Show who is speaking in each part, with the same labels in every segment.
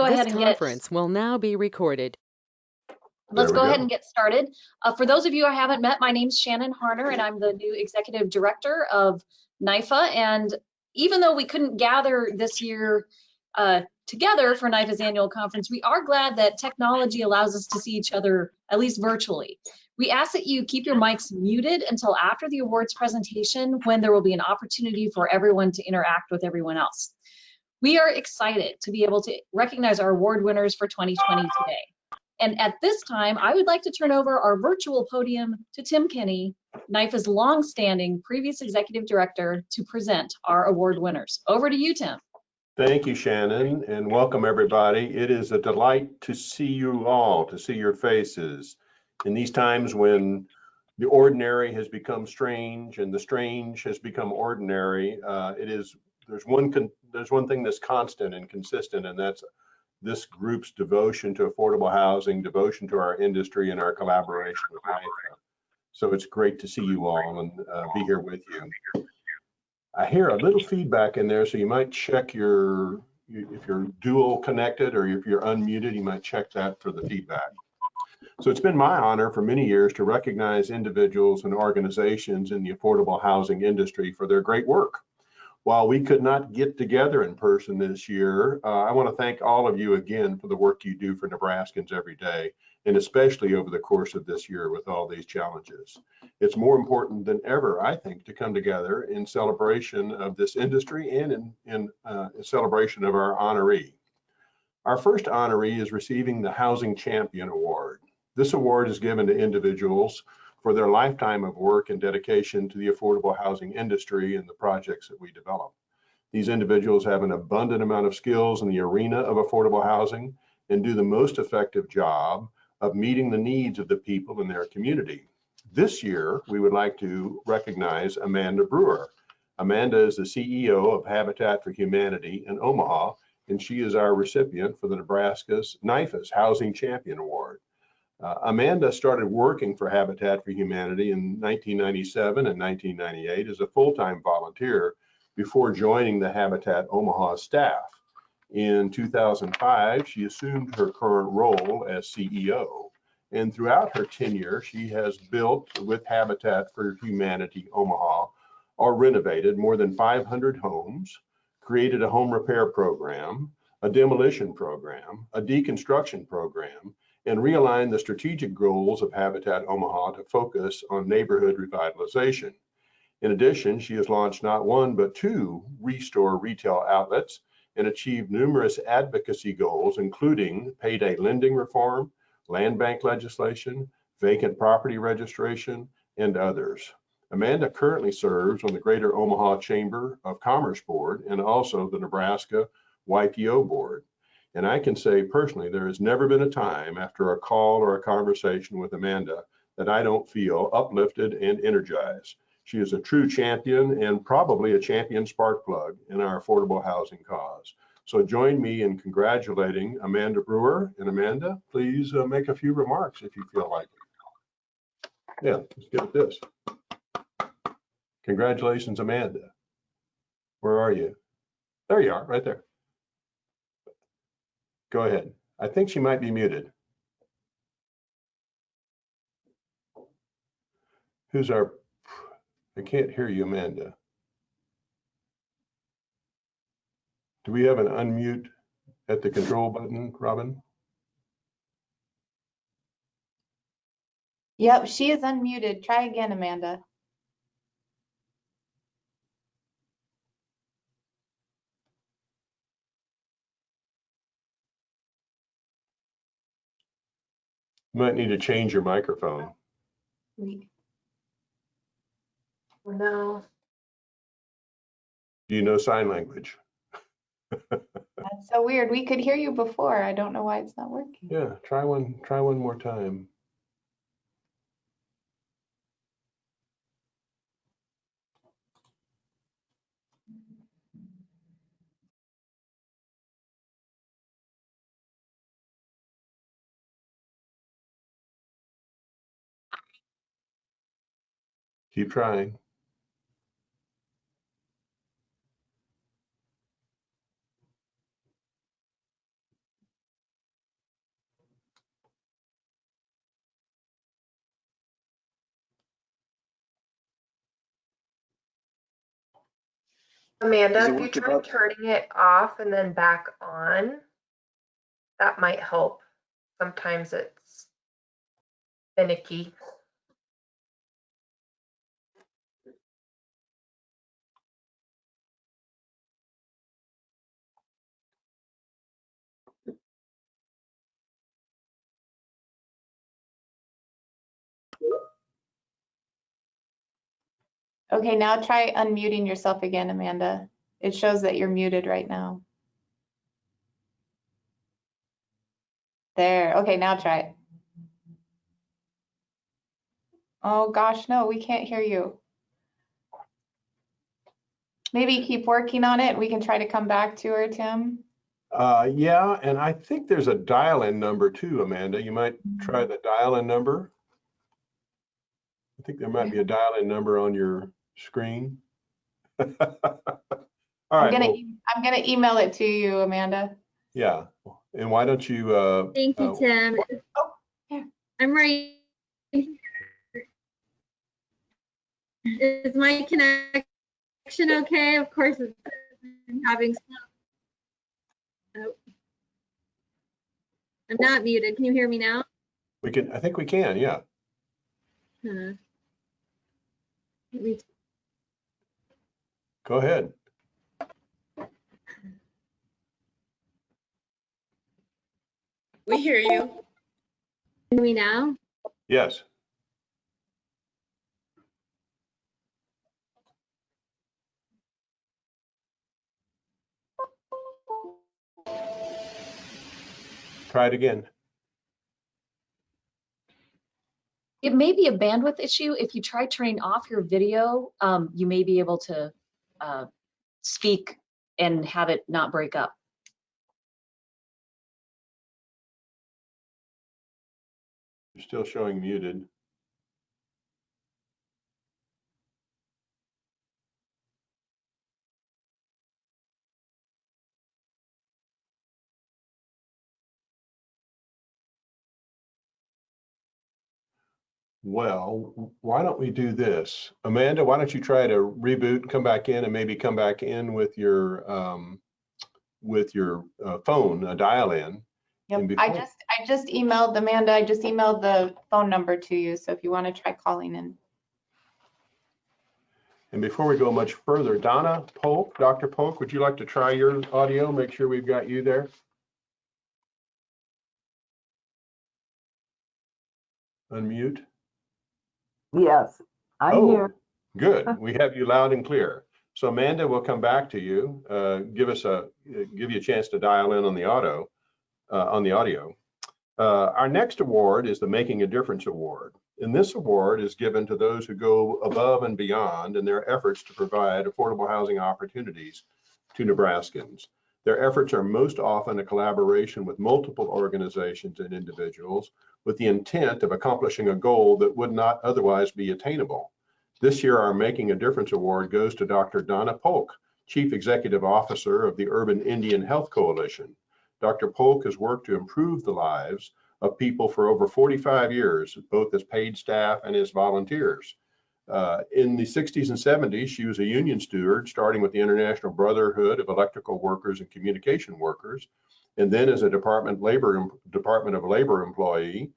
Speaker 1: go
Speaker 2: This
Speaker 1: ahead and
Speaker 2: conference will now be recorded.
Speaker 1: let's go ahead and get started. For those of you I haven't met, my name's Shannon Harner, and I'm the new Executive Director of Nifa. And even though we couldn't gather this year together for Nifa's annual conference, we are glad that technology allows us to see each other, at least virtually. We ask that you keep your mics muted until after the awards presentation, when there will be an opportunity for everyone to interact with everyone else. We are excited to be able to recognize our award winners for 2020 today. And at this time, I would like to turn over our virtual podium to Tim Kinney, NIFA's longstanding previous executive director, to present our award winners. Over to you, Tim.
Speaker 3: Thank you, Shannon, and welcome everybody. It is a delight to see you all, to see your faces. In these times when the ordinary has become strange and the strange has become ordinary, there's one thing that's constant and consistent, and that's this group's devotion to affordable housing, devotion to our industry, and our collaboration with NIFA. So it's great to see you all and be here with you. I hear a little feedback in there, so you might check if you're dual connected or if you're unmuted, you might check that for the feedback. So it's been my honor for many years to recognize individuals and organizations in the affordable housing industry for their great work. While we could not get together in person this year, I want to thank all of you again for the work you do for Nebraskans every day, and especially over the course of this year with all these challenges. It's more important than ever, I think, to come together in celebration of this industry and in celebration of our honoree. Our first honoree is receiving the Housing Champion Award. This award is given to individuals for their lifetime of work and dedication to the affordable housing industry and the projects that we develop. These individuals have an abundant amount of skills in the arena of affordable housing and do the most effective job of meeting the needs of the people in their community. This year, we would like to recognize Amanda Brewer. Amanda is the CEO of Habitat for Humanity in Omaha, and she is our recipient for the Nebraska's NIFA's Housing Champion Award. Amanda started working for Habitat for Humanity in 1997 and 1998 as a full-time volunteer before joining the Habitat Omaha staff. In 2005, she assumed her current role as CEO. And throughout her tenure, she has built with Habitat for Humanity Omaha or renovated more than 500 homes, created a home repair program, a demolition program, a deconstruction program, and realign the strategic goals of Habitat Omaha to focus on neighborhood revitalization. In addition, she has launched not one, but 2 Restore retail outlets and achieved numerous advocacy goals, including payday lending reform, land bank legislation, vacant property registration, and others. Amanda currently serves on the Greater Omaha Chamber of Commerce Board and also the Nebraska YPO Board. And I can say personally, there has never been a time after a call or a conversation with Amanda that I don't feel uplifted and energized. She is a true champion and probably a champion spark plug in our affordable housing cause. So join me in congratulating Amanda Brewer. And Amanda, please make a few remarks if you feel like it. Yeah, let's get at this. Congratulations, Amanda. Where are you? There you are, right there. Go ahead. I think she might be muted. I can't hear you, Amanda. Do we have an unmute at the control button, Robin?
Speaker 4: Yep, she is unmuted. Try again, Amanda.
Speaker 3: You might need to change your microphone.
Speaker 4: No.
Speaker 3: Do you know sign language?
Speaker 4: That's so weird. We could hear you before. I don't know why it's not working.
Speaker 3: Yeah, try one more time. Keep trying.
Speaker 5: Amanda,
Speaker 6: Does it
Speaker 5: if you
Speaker 6: work
Speaker 5: try
Speaker 6: about-
Speaker 5: turning it off and then back on, that might help. Sometimes it's finicky.
Speaker 4: Okay, now try unmuting yourself again, Amanda. It shows that you're muted right now. There, okay, now try it. Oh gosh, no, we can't hear you. Maybe keep working on it. We can try to come back to her, Tim.
Speaker 3: Yeah, and I think there's a dial-in number too, Amanda. You might try the dial-in number. I think there might be a dial-in number on your screen. All right.
Speaker 4: I'm gonna email it to you, Amanda.
Speaker 3: Yeah, and why don't you?
Speaker 7: Thank you, Tim.
Speaker 4: yeah.
Speaker 7: I'm right here. Is my connection okay? Of course, I'm having some. Oh. I'm not muted. Can you hear me now?
Speaker 3: We can. I think we can. Yeah.
Speaker 7: Let me-
Speaker 3: Go ahead.
Speaker 8: We hear you.
Speaker 7: Hear me now?
Speaker 3: Yes. Try it again.
Speaker 1: It may be a bandwidth issue. If you try turning off your video, you may be able to speak and have it not break up.
Speaker 3: You're still showing muted. Well, why don't we do this? Amanda, why don't you try to reboot and come back in, and maybe come back in with your phone, a dial-in.
Speaker 4: Yep. I just emailed Amanda. I just emailed the phone number to you. So if you want to try calling in.
Speaker 3: And before we go much further, Donna Polk, Dr. Polk, would you like to try your audio? Make sure we've got you there. Unmute.
Speaker 9: Yes, I'm here.
Speaker 3: Good. We have you loud and clear. So Amanda, we'll come back to you. Give you a chance to dial in on the audio. Our next award is the Making a Difference Award. And this award is given to those who go above and beyond in their efforts to provide affordable housing opportunities to Nebraskans. Their efforts are most often a collaboration with multiple organizations and individuals with the intent of accomplishing a goal that would not otherwise be attainable. This year, our Making a Difference Award goes to Dr. Donna Polk, Chief Executive Officer of the Urban Indian Health Coalition. Dr. Polk has worked to improve the lives of people for over 45 years, both as paid staff and as volunteers. In the 60s and 70s, she was a union steward, starting with the International Brotherhood of Electrical Workers and Communication Workers. And then as a Department of Labor employee,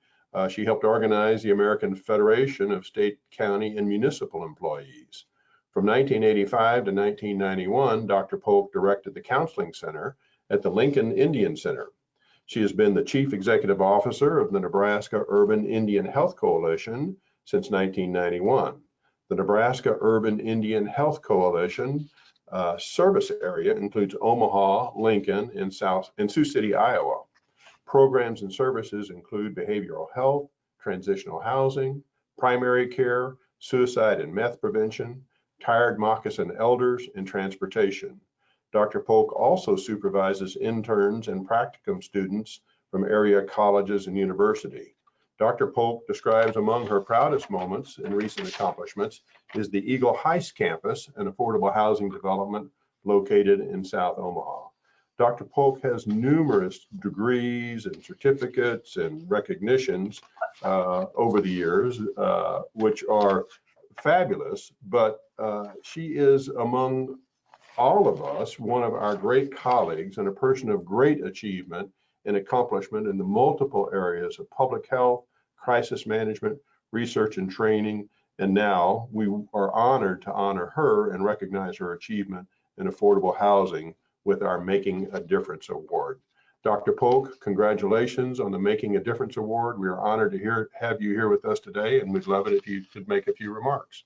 Speaker 3: she helped organize the American Federation of State, County, and Municipal Employees. From 1985 to 1991, Dr. Polk directed the Counseling Center at the Lincoln Indian Center. She has been the Chief Executive Officer of the Nebraska Urban Indian Health Coalition since 1991. The Nebraska Urban Indian Health Coalition service area includes Omaha, Lincoln, and Sioux City, Iowa. Programs and services include behavioral health, transitional housing, primary care, suicide and meth prevention, tired moccasin elders, and transportation. Dr. Polk also supervises interns and practicum students from area colleges and university. Dr. Polk describes among her proudest moments and recent accomplishments is the Eagle Heights campus, an affordable housing development located in South Omaha. Dr. Polk has numerous degrees and certificates and recognitions over the years, which are fabulous, but she is among all of us one of our great colleagues and a person of great achievement and accomplishment in the multiple areas of public health, crisis management, research and training. And now we are honored to honor her and recognize her achievement in affordable housing with our Making a Difference Award. Dr. Polk, congratulations on the Making a Difference Award. We are honored to have you here with us today, and we'd love it if you could make a few remarks.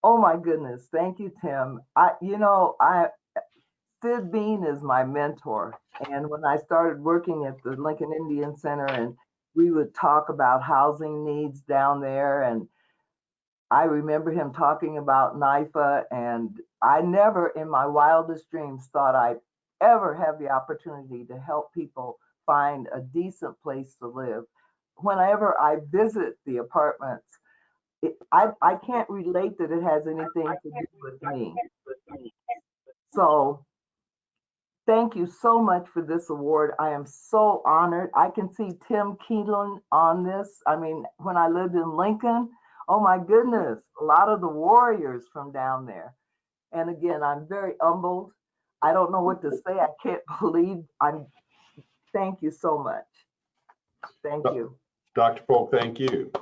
Speaker 9: Oh my goodness, thank you, Tim. Sid Bean is my mentor, and when I started working at the Lincoln Indian Center, and we would talk about housing needs down there, and I remember him talking about Nifa, and I never in my wildest dreams thought I'd ever have the opportunity to help people find a decent place to live. Whenever I visit the apartments, I can't relate that it has anything to do with me. So thank you so much for this award. I am so honored. I can see Tim Keelan on this. I mean, when I lived in Lincoln, oh my goodness, a lot of the warriors from down there. And again, I'm very humbled. I don't know what to say. I can't believe thank you so much. Thank you.
Speaker 3: Dr. Polk, thank you.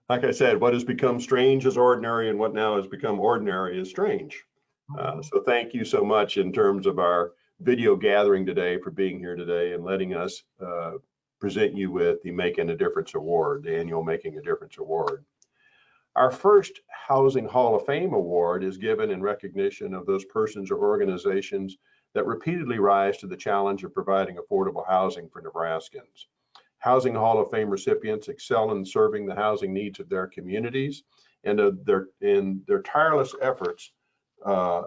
Speaker 3: Like I said, what has become strange is ordinary, and what now has become ordinary is strange. So thank you so much in terms of our video gathering today for being here today and letting us present you with the Making a Difference Award, the annual Making a Difference Award. Our first Housing Hall of Fame award is given in recognition of those persons or organizations that repeatedly rise to the challenge of providing affordable housing for Nebraskans. Housing Hall of Fame recipients excel in serving the housing needs of their communities, and their tireless efforts.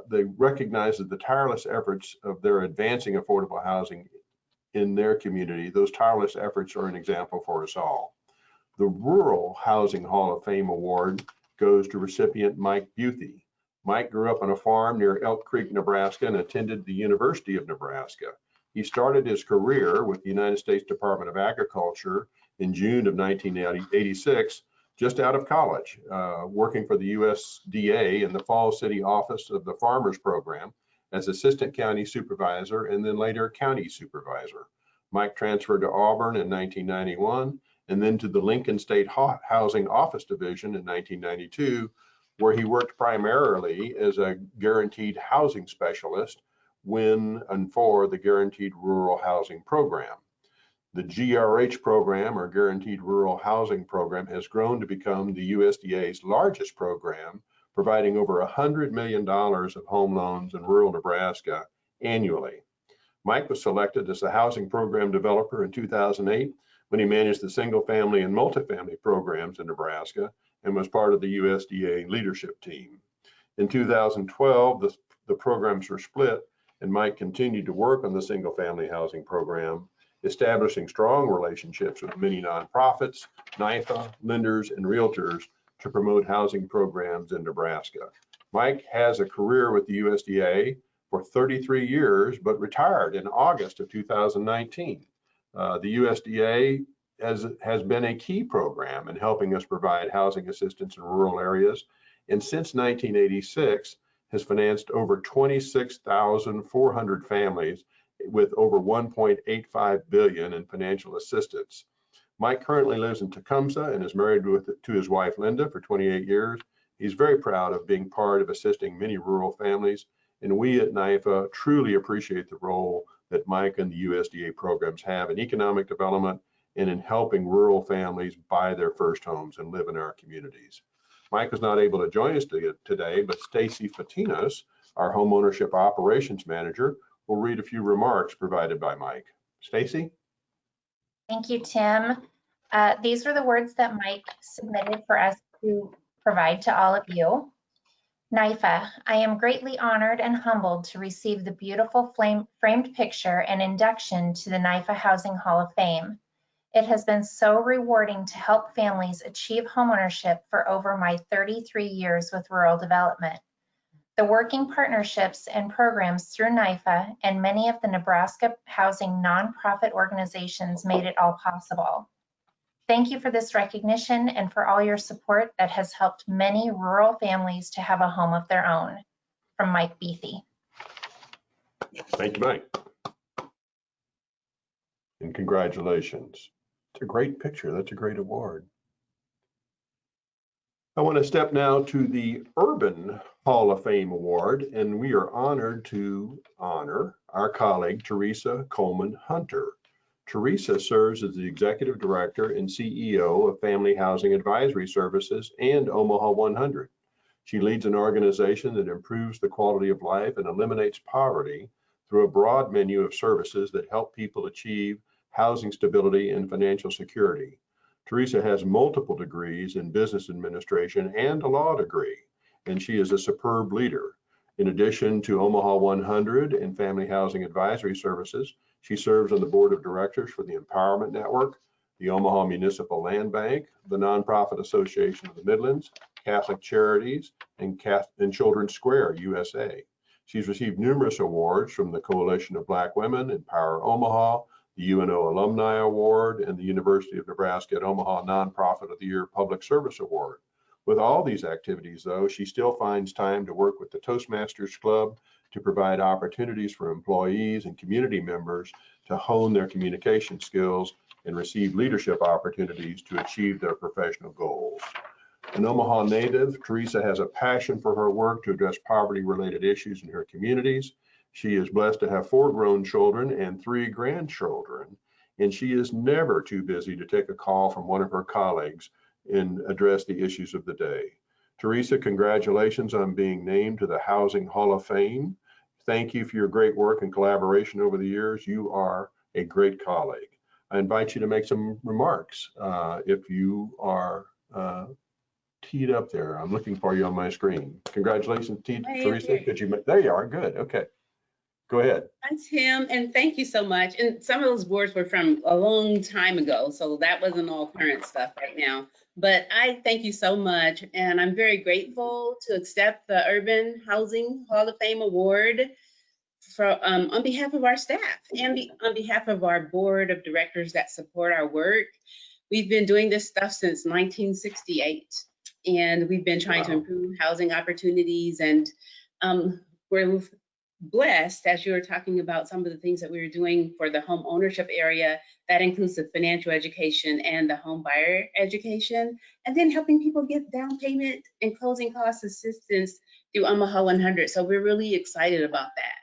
Speaker 3: They recognize that the tireless efforts of their advancing affordable housing in their community, those tireless efforts are an example for us all. The Rural Housing Hall of Fame award goes to recipient Mike Buthe. Mike grew up on a farm near Elk Creek, Nebraska, and attended the University of Nebraska. He started his career with the United States Department of Agriculture in June of 1986, just out of college, working for the USDA in the Falls City office of the Farmers Program as assistant county supervisor and then later county supervisor. Mike transferred to Auburn in 1991 and then to the Lincoln State Housing Office Division in 1992, where he worked primarily as a guaranteed housing specialist when and for the Guaranteed Rural Housing Program. The GRH program, or Guaranteed Rural Housing Program, has grown to become the USDA's largest program, providing over $100 million of home loans in rural Nebraska annually. Mike was selected as the housing program developer in 2008 when he managed the single family and multifamily programs in Nebraska and was part of the USDA leadership team. In 2012, the programs were split, and Mike continued to work on the single family housing program, establishing strong relationships with many nonprofits, Nifa, lenders, and realtors to promote housing programs in Nebraska. Mike has a career with the USDA for 33 years, but retired in August of 2019. The USDA has been a key program in helping us provide housing assistance in rural areas, and since 1986 has financed over 26,400 families with over 1.85 billion in financial assistance. Mike currently lives in Tecumseh and is married to his wife Linda for 28 years. He's very proud of being part of assisting many rural families, and we at Nifa truly appreciate the role that Mike and the USDA programs have in economic development and in helping rural families buy their first homes and live in our communities. Mike was not able to join us today, but Stacy Fatinas, our homeownership operations manager, will read a few remarks provided by Mike. Stacy?
Speaker 6: Thank you, Tim. These are the words that Mike submitted for us to provide to all of you. Nifa, I am greatly honored and humbled to receive the beautiful framed picture and induction to the Nifa Housing Hall of Fame. It has been so rewarding to help families achieve homeownership for over my 33 years with rural development. The working partnerships and programs through Nifa and many of the Nebraska housing nonprofit organizations made it all possible. Thank you for this recognition and for all your support that has helped many rural families to have a home of their own. From Mike Buthe.
Speaker 3: Thank you, Mike. And congratulations. It's a great picture. That's a great award. I want to step now to the Urban Hall of Fame Award, and we are honored to honor our colleague, Theresa Coleman Hunter. Theresa serves as the Executive Director and CEO of Family Housing Advisory Services and Omaha 100. She leads an organization that improves the quality of life and eliminates poverty through a broad menu of services that help people achieve housing stability and financial security. Theresa has multiple degrees in business administration and a law degree, and she is a superb leader. In addition to Omaha 100 and Family Housing Advisory Services, she serves on the board of directors for the Empowerment Network, the Omaha Municipal Land Bank, the Nonprofit Association of the Midlands, Catholic Charities, and Children's Square USA. She's received numerous awards from the Coalition of Black Women, Empower Omaha, the UNO Alumni Award, and the University of Nebraska at Omaha Nonprofit of the Year Public Service Award. With all these activities, though, she still finds time to work with the Toastmasters Club to provide opportunities for employees and community members to hone their communication skills and receive leadership opportunities to achieve their professional goals. An Omaha native, Theresa has a passion for her work to address poverty-related issues in her communities. She is blessed to have 4 grown children and 3 grandchildren, and she is never too busy to take a call from one of her colleagues and address the issues of the day. Theresa, congratulations on being named to the Housing Hall of Fame. Thank you for your great work and collaboration over the years. You are a great colleague. I invite you to make some remarks if you are teed up there. I'm looking for you on my screen. Congratulations, Theresa. There you are. Good. Okay. Go ahead.
Speaker 8: Hi, Tim, and thank you so much. And some of those boards were from a long time ago, so that wasn't all current stuff right now. But I thank you so much, and I'm very grateful to accept the Urban Housing Hall of Fame Award on behalf of our staff and on behalf of our board of directors that support our work. We've been doing this stuff since 1968, and we've been trying to improve housing opportunities, and we're blessed, as you were talking about some of the things that we were doing for the home ownership area, that includes the financial education and the home buyer education, and then helping people get down payment and closing cost assistance through Omaha 100. So we're really excited about that.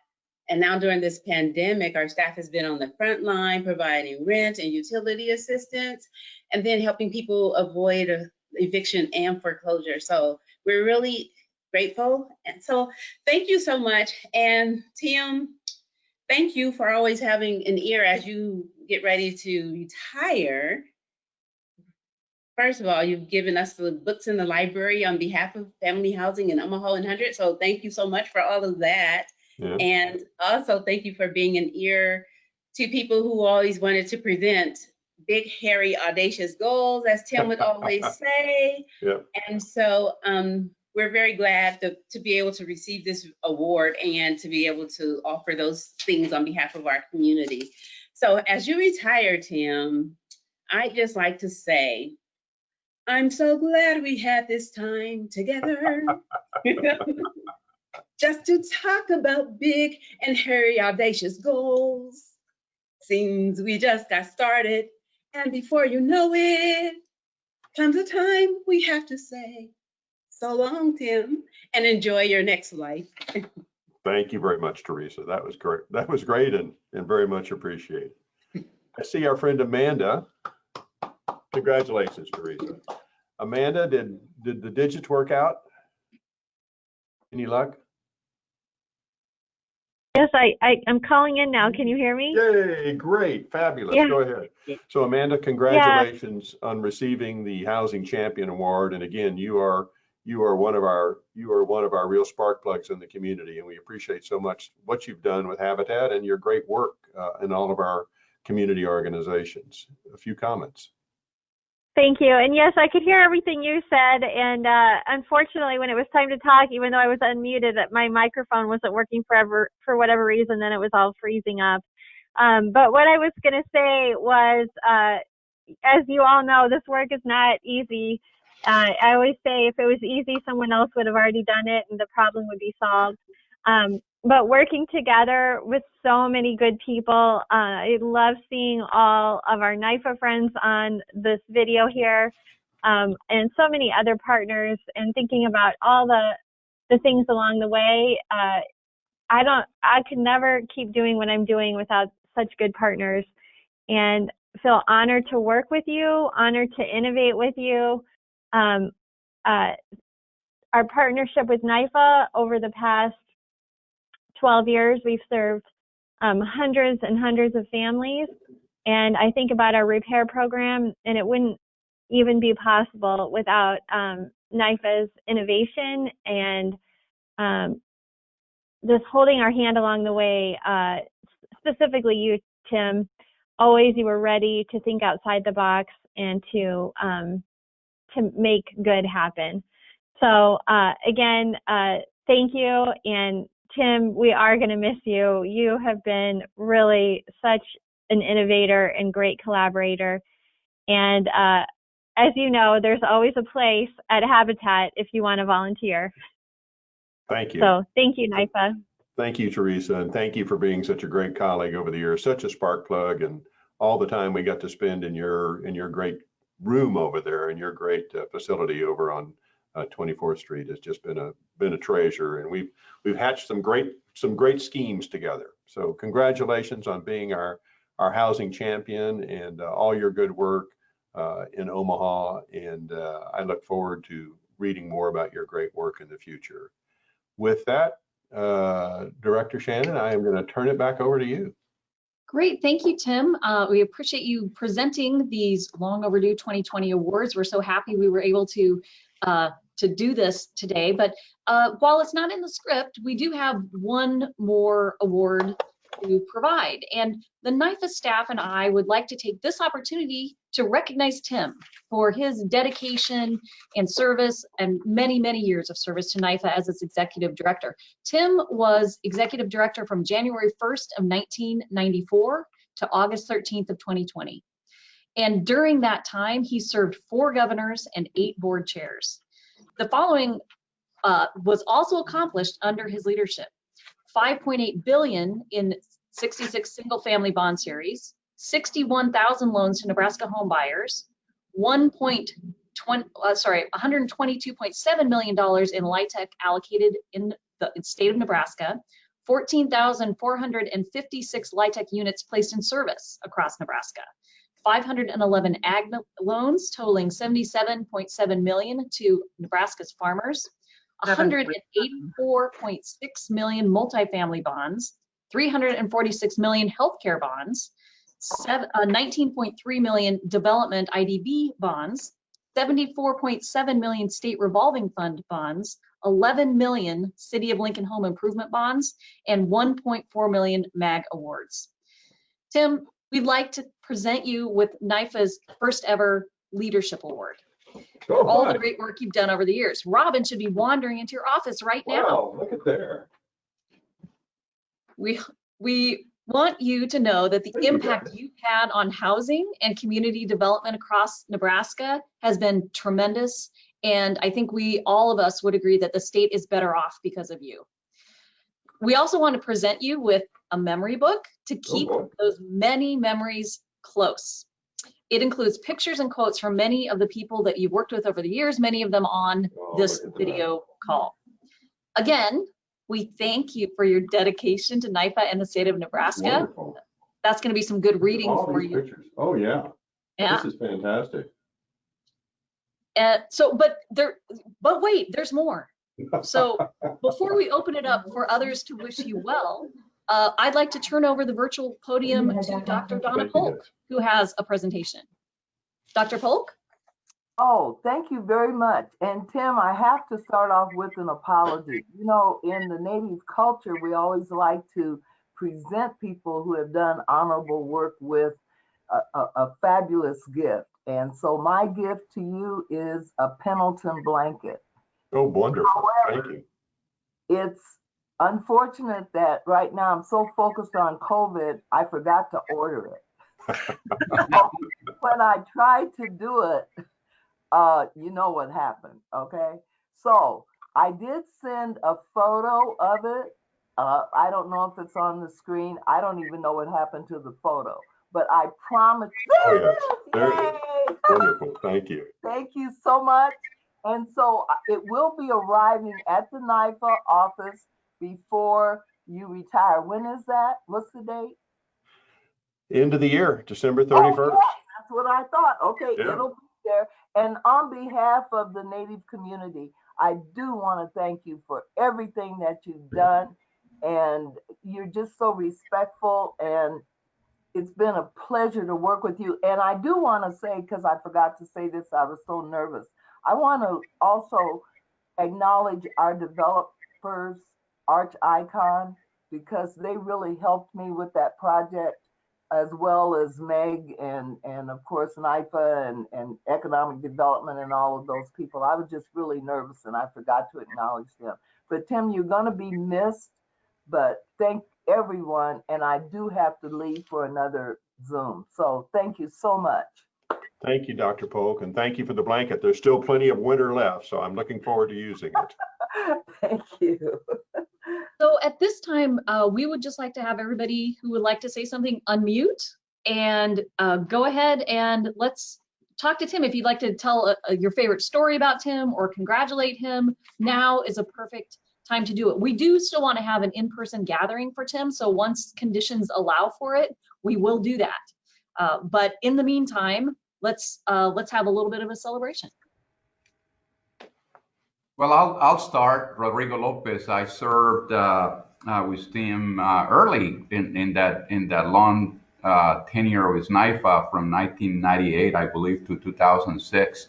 Speaker 8: And now during this pandemic, our staff has been on the front line providing rent and utility assistance, and then helping people avoid eviction and foreclosure. So we're really grateful. And so thank you so much. And Tim, thank you for always having an ear as you get ready to retire. First of all, you've given us the books in the library on behalf of Family Housing and Omaha 100. So thank you so much for all of that. Yeah. And also thank you for being an ear to people who always wanted to present big, hairy, audacious goals, as Tim would always say. Yeah. And so we're very glad to be able to receive this award and to be able to offer those things on behalf of our community. So as you retire, Tim, I'd just like to say, I'm so glad we had this time together. Just to talk about big and hairy, audacious goals. Seems we just got started, and before you know it, comes a time we have to say, so long, Tim, and enjoy your next life.
Speaker 3: Thank you very much, Theresa. That was great. That was great and very much appreciated. I see our friend Amanda. Congratulations, Theresa. Amanda, did the digits work out? Any luck?
Speaker 10: Yes, I'm calling in now. Can you hear me?
Speaker 3: Yay, great, fabulous. Yeah. Go ahead. So Amanda, congratulations on receiving the Housing Champion Award. And again, you are one of our real spark plugs in the community, and we appreciate so much what you've done with Habitat and your great work in all of our community organizations. A few comments.
Speaker 10: Thank you. And yes, I could hear everything you said. And unfortunately, when it was time to talk, even though I was unmuted, my microphone wasn't working for whatever reason, then it was all freezing up. But what I was going to say was as you all know, this work is not easy. I always say if it was easy, someone else would have already done it and the problem would be solved. But working together with so many good people, I love seeing all of our Nifa friends on this video here, and so many other partners, and thinking about all the things along the way. I could never keep doing what I'm doing without such good partners, and feel honored to work with you, honored to innovate with you. Our partnership with Nifa over the past 12 years, we've served hundreds and hundreds of families. And I think about our repair program, and it wouldn't even be possible without Nifa's innovation and just holding our hand along the way. Specifically you, Tim, always you were ready to think outside the box and to make good happen. So again, thank you. And Tim, we are going to miss you. You have been really such an innovator and great collaborator. And as you know, there's always a place at Habitat if you want to volunteer.
Speaker 3: Thank you.
Speaker 10: So thank you, Nifa.
Speaker 3: Thank you, Theresa, and thank you for being such a great colleague over the years, such a spark plug, and all the time we got to spend in your great room over there, and your great facility over on 24th Street has just been a treasure, and we've hatched some great schemes together. So congratulations on being our housing champion, and all your good work in Omaha, and I look forward to reading more about your great work in the future. With that, Director Shannon, I am going to turn it back over to you.
Speaker 1: Great, thank you, Tim. We appreciate you presenting these long overdue 2020 awards. We're so happy we were able to do this today. But while it's not in the script, we do have one more award to provide. And the Nifa staff and I would like to take this opportunity to recognize Tim for his dedication and service and many, many years of service to Nifa as its executive director. Tim was executive director from January 1st of 1994 to August 13th of 2020. And during that time, he served 4 governors and 8 board chairs. The following was also accomplished under his leadership: $5.8 billion in 66 single-family bond series, 61,000 loans to Nebraska home buyers, $122.7 million in LIHTC allocated in the state of Nebraska, 14,456 LIHTC units placed in service across Nebraska, 511 ag loans totaling $77.7 million to Nebraska's farmers, 184.6 million multifamily bonds, 346 million healthcare bonds, 19.3 million development IDB bonds, 74.7 million state revolving fund bonds, 11 million City of Lincoln home improvement bonds, and 1.4 million MAG awards. Tim, we'd like to present you with NIFA's first ever leadership award. For all the great work you've done over the years. Robin should be wandering into your office right now.
Speaker 3: Wow, look at there.
Speaker 1: We want you to know that the impact you've had on housing and community development across Nebraska has been tremendous. And I think all of us would agree that the state is better off because of you. We also want to present you with a memory book to keep those many memories close. It includes pictures and quotes from many of the people that you've worked with over the years, many of them on this video call. Again, we thank you for your dedication to NIFA and the state of Nebraska.
Speaker 3: Wonderful.
Speaker 1: That's going to be some good reading for you.
Speaker 3: Pictures. Oh yeah. This is fantastic.
Speaker 1: But wait, there's more. So before we open it up for others to wish you well, I'd like to turn over the virtual podium to Dr. Donna Polk, who has a presentation. Dr. Polk?
Speaker 9: Oh, thank you very much. And Tim, I have to start off with an apology. You know, in the Native culture, we always like to present people who have done honorable work with a fabulous gift. And so my gift to you is a Pendleton blanket.
Speaker 3: Oh, wonderful.
Speaker 9: However,
Speaker 3: thank you.
Speaker 9: It's unfortunate that right now I'm so focused on COVID, I forgot to order it. When I tried to do it, you know what happened, okay? So I did send a photo of it. I don't know if it's on the screen. I don't even know what happened to the photo, but I promise.
Speaker 3: Oh, yes. There it is.
Speaker 9: Yay!
Speaker 3: Wonderful. Thank you.
Speaker 9: Thank you so much. And so it will be arriving at the Nifa office before you retire. When is that? What's the date?
Speaker 3: End of the year, December
Speaker 9: Oh,
Speaker 3: 31st.
Speaker 9: yeah, that's what I thought. Okay,
Speaker 3: Yeah.
Speaker 9: it'll be there. And on behalf of the Native community, I do want to thank you for everything that you've done. And you're just so respectful, and it's been a pleasure to work with you. And I do want to say, because I forgot to say this, I was so nervous. I want to also acknowledge our developers, Arch Icon, because they really helped me with that project, as well as Meg and of course Nifa and economic development and all of those people. I was just really nervous and I forgot to acknowledge them. But Tim, you're going to be missed, but thank everyone. And I do have to leave for another Zoom. So thank you so much.
Speaker 3: Thank you, Dr. Polk, and thank you for the blanket. There's still plenty of winter left, so I'm looking forward to using it.
Speaker 9: Thank you.
Speaker 1: So at this time, we would just like to have everybody who would like to say something unmute and go ahead and let's talk to Tim. If you'd like to tell your favorite story about Tim or congratulate him, now is a perfect time to do it. We do still want to have an in-person gathering for Tim, so once conditions allow for it, we will do that. But in the meantime, let's have a little bit of a celebration.
Speaker 11: Well, I'll start. Rodrigo Lopez. I served with Tim early in that long tenure with Nifa from 1998, I believe, to 2006.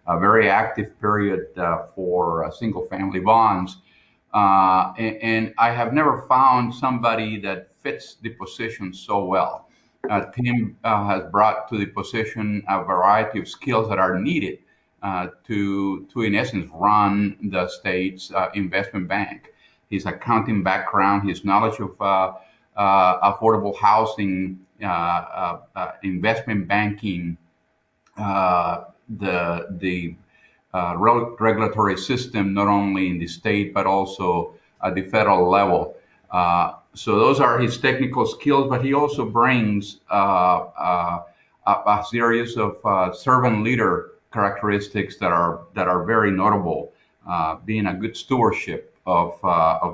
Speaker 11: A very active period for single-family bonds, and I have never found somebody that fits the position so well. Tim has brought to the position a variety of skills that are needed to in essence run the state's investment bank. His accounting background, his knowledge of affordable housing, investment banking, the regulatory system, not only in the state but also at the federal level. So those are his technical skills, but he also brings a series of servant leader characteristics that are very notable. Being a good stewardship of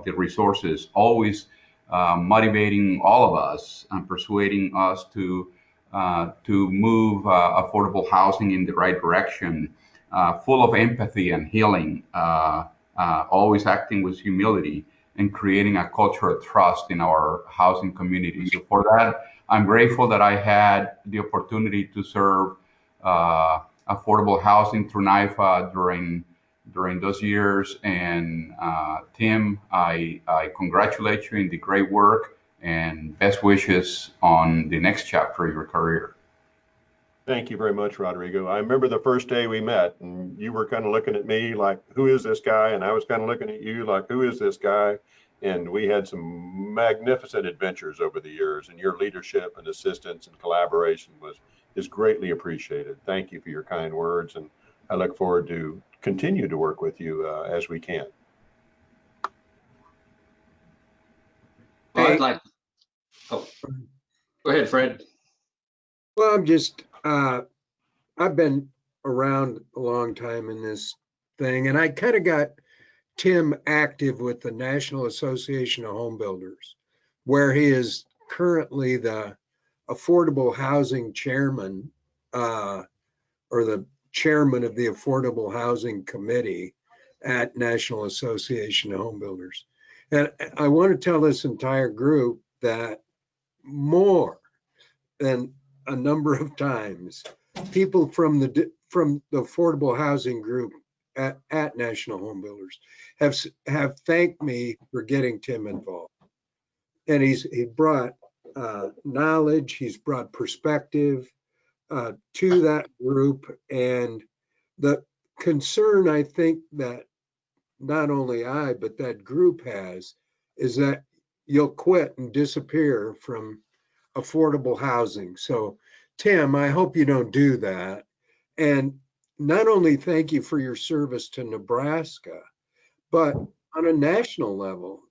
Speaker 11: the resources, always motivating all of us and persuading us to move affordable housing in the right direction, full of empathy and healing, always acting with humility and creating a culture of trust in our housing community. So for that, I'm grateful that I had the opportunity to serve affordable housing through Nifa during those years. And Tim, I congratulate you in the great work and best wishes on the next chapter of your career.
Speaker 3: Thank you very much, Rodrigo. I remember the first day we met and you were kind of looking at me like, who is this guy? And I was kind of looking at you like, who is this guy? And we had some magnificent adventures over the years, and your leadership and assistance and collaboration is greatly appreciated. Thank you for your kind words, and I look forward to continue to work with you as we can.
Speaker 12: Well, I'd like, oh, go ahead, Fred.
Speaker 13: Well, I'm just, I've been around a long time in this thing, and I kind of got Tim active with the National Association of Home Builders, where he is currently the Affordable Housing Chairman, or the Chairman of the Affordable Housing Committee at National Association of Home Builders. And I want to tell this entire group that more than a number of times, people from the affordable housing group at National Home Builders have thanked me for getting Tim involved. And he brought knowledge, he's brought perspective to that group. And the concern I think that not only I, but that group has, is that you'll quit and disappear from affordable housing. So Tim, I hope you don't do that. And not only thank you for your service to Nebraska, but on a national level,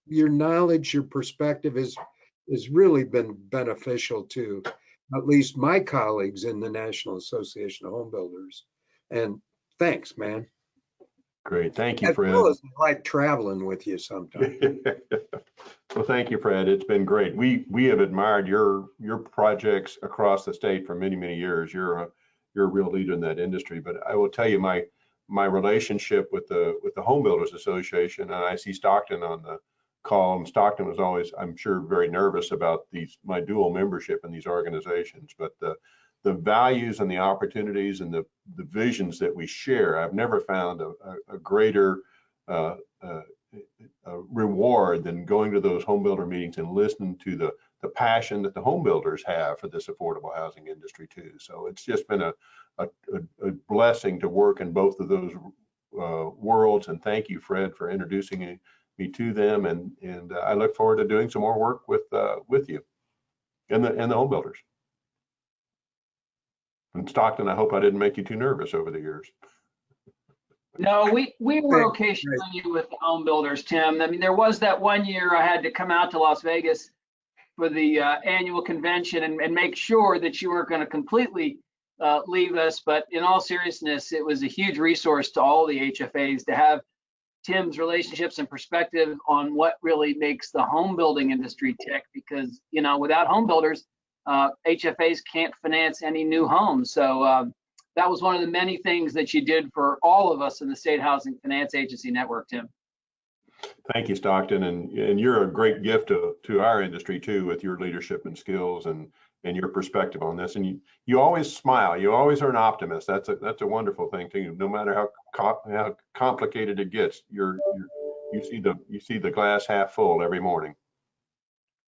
Speaker 13: your knowledge, your perspective has really been beneficial to at least my colleagues in the National Association of Home Builders. And thanks, man.
Speaker 3: Great. Thank you,
Speaker 13: As
Speaker 3: Fred.
Speaker 13: well as I like traveling with you sometimes.
Speaker 3: Well, thank you, Fred. It's been great. We have admired your projects across the state for many, many years. You're a real leader in that industry. But I will tell you, my relationship with the Home Builders Association, and I see Stockton on the call, and Stockton was always, I'm sure, very nervous about my dual membership in these organizations. But the values and the opportunities and the visions that we share, I've never found a greater reward than going to those home builder meetings and listening to the passion that the home builders have for this affordable housing industry too. So it's just been a blessing to work in both of those worlds. And thank you, Fred, for introducing me to them. And I look forward to doing some more work with you and the home builders. And Stockton, I hope I didn't make you too nervous over the years.
Speaker 14: No, we were okay showing you with the home builders, Tim. I mean, there was that one year I had to come out to Las Vegas for the annual convention and make sure that you weren't going to completely leave us. But in all seriousness, it was a huge resource to all the HFAs to have Tim's relationships and perspective on what really makes the home building industry tick, because, you know, without home builders, HFAs can't finance any new homes. So that was one of the many things that you did for all of us in the State Housing Finance Agency Network, Tim.
Speaker 3: Thank you, Stockton, and you're a great gift to our industry too, with your leadership and skills and your perspective on this. And you always smile. You always are an optimist. That's a wonderful thing too. No matter how complicated it gets, you see the glass half full every morning.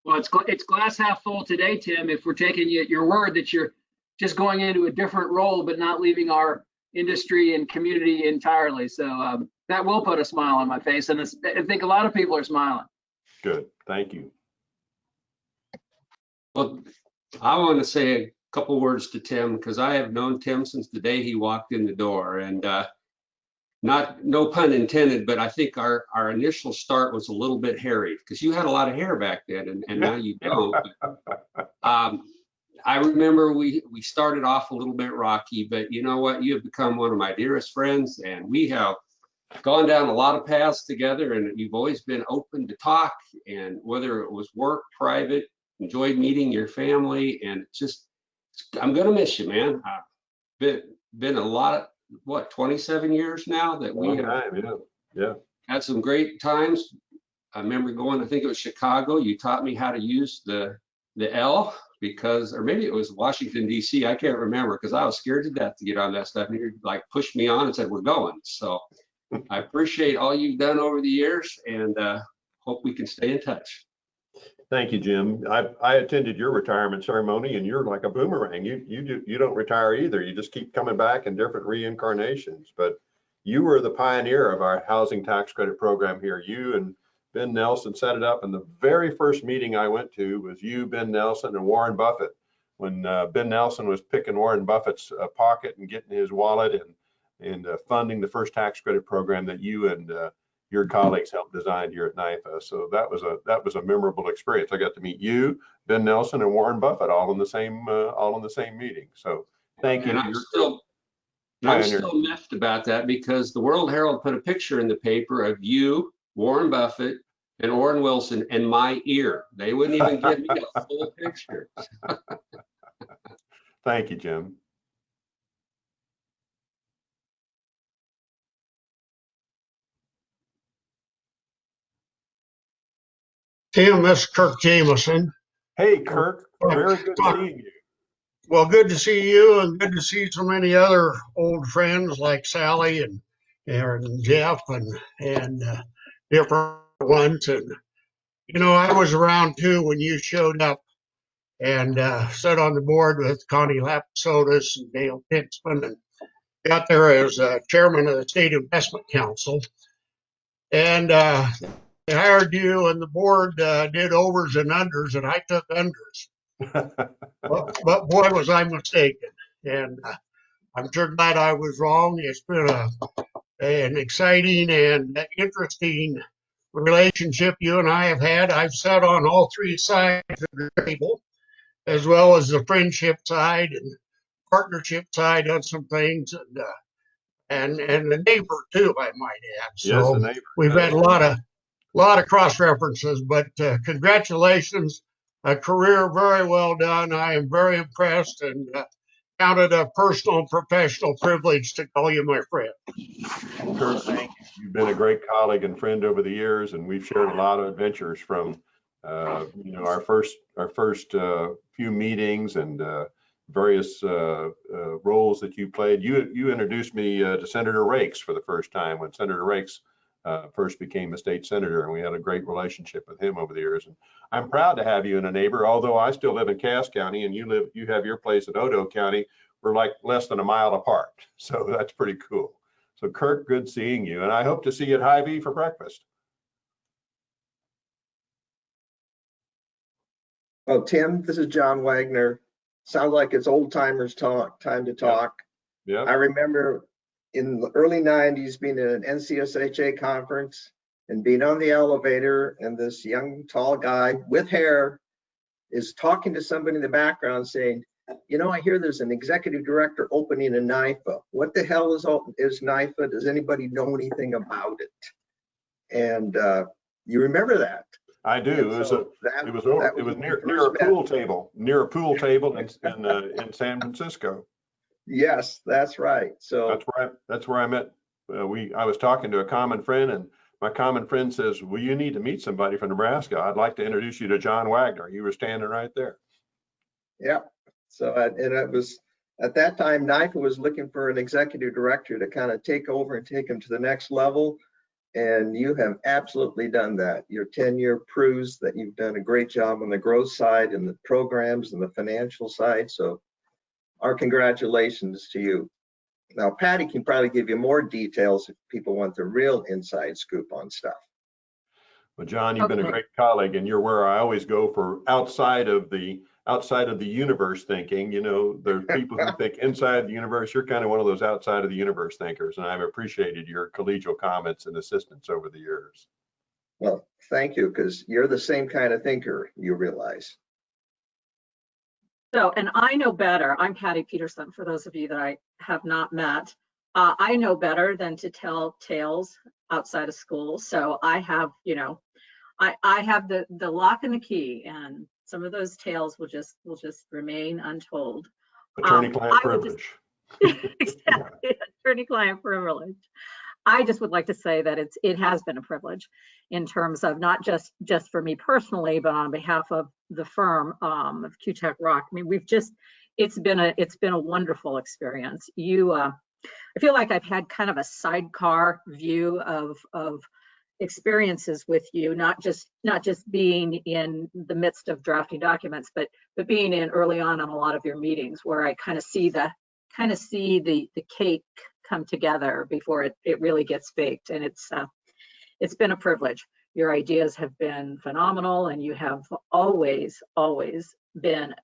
Speaker 14: Well, it's glass half full today, Tim, if we're taking you at your word that you're just going into a different role, but not leaving our industry and community entirely. So that will put a smile on my face. And I think a lot of people are smiling.
Speaker 3: Good. Thank you.
Speaker 12: Well, I want to say a couple words to Tim, because I have known Tim since the day he walked in the door. And no pun intended, but I think our initial start was a little bit hairy, because you had a lot of hair back then, and now you don't. I remember we started off a little bit rocky, but you know what? You have become one of my dearest friends, and we have gone down a lot of paths together, and you've always been open to talk, and whether it was work, private, enjoyed meeting your family, and just, I'm going to miss you, man. Been a lot of, 27 years now that we have had some great times. I remember going, I think it was Chicago. You taught me how to use the L, because, or maybe it was Washington, D.C. I can't remember, because I was scared to death to get on that stuff. And you like pushed me on and said, we're going. So I appreciate all you've done over the years, and hope we can stay in touch.
Speaker 3: Thank you, Jim. I attended your retirement ceremony, and you're like a boomerang. You don't retire either. You just keep coming back in different reincarnations. But you were the pioneer of our housing tax credit program here. You and Ben Nelson set it up, and the very first meeting I went to was you, Ben Nelson, and Warren Buffett. When Ben Nelson was picking Warren Buffett's pocket and getting his wallet and funding the first tax credit program that you and your colleagues helped design here at Nifa. So that was a memorable experience. I got to meet you, Ben Nelson, and Warren Buffett all in the same meeting. So thank you.
Speaker 12: And I'm still miffed about that, because the World Herald put a picture in the paper of you, Warren Buffett, and Orrin Wilson in my ear. They wouldn't even give me a full picture.
Speaker 3: Thank you, Jim.
Speaker 15: Tim, this is Kirk Jameson.
Speaker 3: Hey, Kirk. Very good seeing you.
Speaker 15: Well, good to see you, and good to see so many other old friends like Sally and Jeff and different ones. And, you know, I was around too when you showed up, and sat on the board with Connie Lapsotis and Dale Pitzman, and got there as chairman of the State Investment Council. And they hired you and the board did overs and unders, and I took unders. But boy, was I mistaken. And I'm sure glad I was wrong. It's been an exciting and interesting relationship you and I have had. I've sat on all three sides of the table, as well as the friendship side and partnership side on some things, and the neighbor too, I might add.
Speaker 3: Yes,
Speaker 15: So
Speaker 3: the neighbor.
Speaker 15: we've had a lot of cross references, but congratulations, a career very well done. I am very impressed and count it a personal and professional privilege to call you my friend.
Speaker 3: Kurt, thank you. You've been a great colleague and friend over the years, and we've shared a lot of adventures from our first few meetings and various roles that you played. You introduced me to Senator Rakes for the first time when Senator Rakes first became a state senator, and we had a great relationship with him over the years. And I'm proud to have you in a neighbor, although I still live in Cass County and you have your place in Odo County. We're like less than a mile apart, so that's pretty cool. So Kurt, good seeing you, and I hope to see you at Hy-Vee for breakfast.
Speaker 16: Well, Tim, this is John Wagner. Sounds like it's old timers time to talk.
Speaker 3: Yeah.
Speaker 16: I remember in the early 90s being at an NCSHA conference and being on the elevator, and this young tall guy with hair is talking to somebody in the background saying, you know, I hear there's an executive director opening in Nifa. What the hell is Nifa? Does anybody know anything about it? And you remember that?
Speaker 3: I do. It was near a pool table, in San Francisco.
Speaker 16: Yes, that's right. So
Speaker 3: that's where I met. I was talking to a common friend, and my common friend says, well, you need to meet somebody from Nebraska. I'd like to introduce you to John Wagner. You were standing right there.
Speaker 16: Yeah. So, and it was at that time, Nifa was looking for an executive director to kind of take over and take them to the next level. And you have absolutely done that. Your tenure proves that you've done a great job on the growth side and the programs and the financial side. So our congratulations to you. Now, Patty can probably give you more details if people want the real inside scoop on stuff.
Speaker 3: Well, John, you've been a great colleague, and you're where I always go for outside of the universe thinking. You know, there's people who think inside the universe. You're kind of one of those outside of the universe thinkers, and I've appreciated your collegial comments and assistance over the years.
Speaker 16: Well, thank you, because you're the same kind of thinker, you realize.
Speaker 17: So, and I know better. I'm Patty Peterson, for those of you that I have not met. I know better than to tell tales outside of school. So I have, I have the lock and the key, and some of those tales will just remain untold.
Speaker 3: Attorney-client privilege.
Speaker 17: Exactly, attorney-client privilege. I just would like to say that it has been a privilege in terms of not just for me personally, but on behalf of the firm of Q-Tech Rock. I mean, it's been a wonderful experience. I feel like I've had kind of a sidecar view of experiences with you, not just being in the midst of drafting documents, but being in early on a lot of your meetings, where I kind of see the cake come together before it really gets baked. And it's been a privilege. Your ideas have been phenomenal, and you have always been,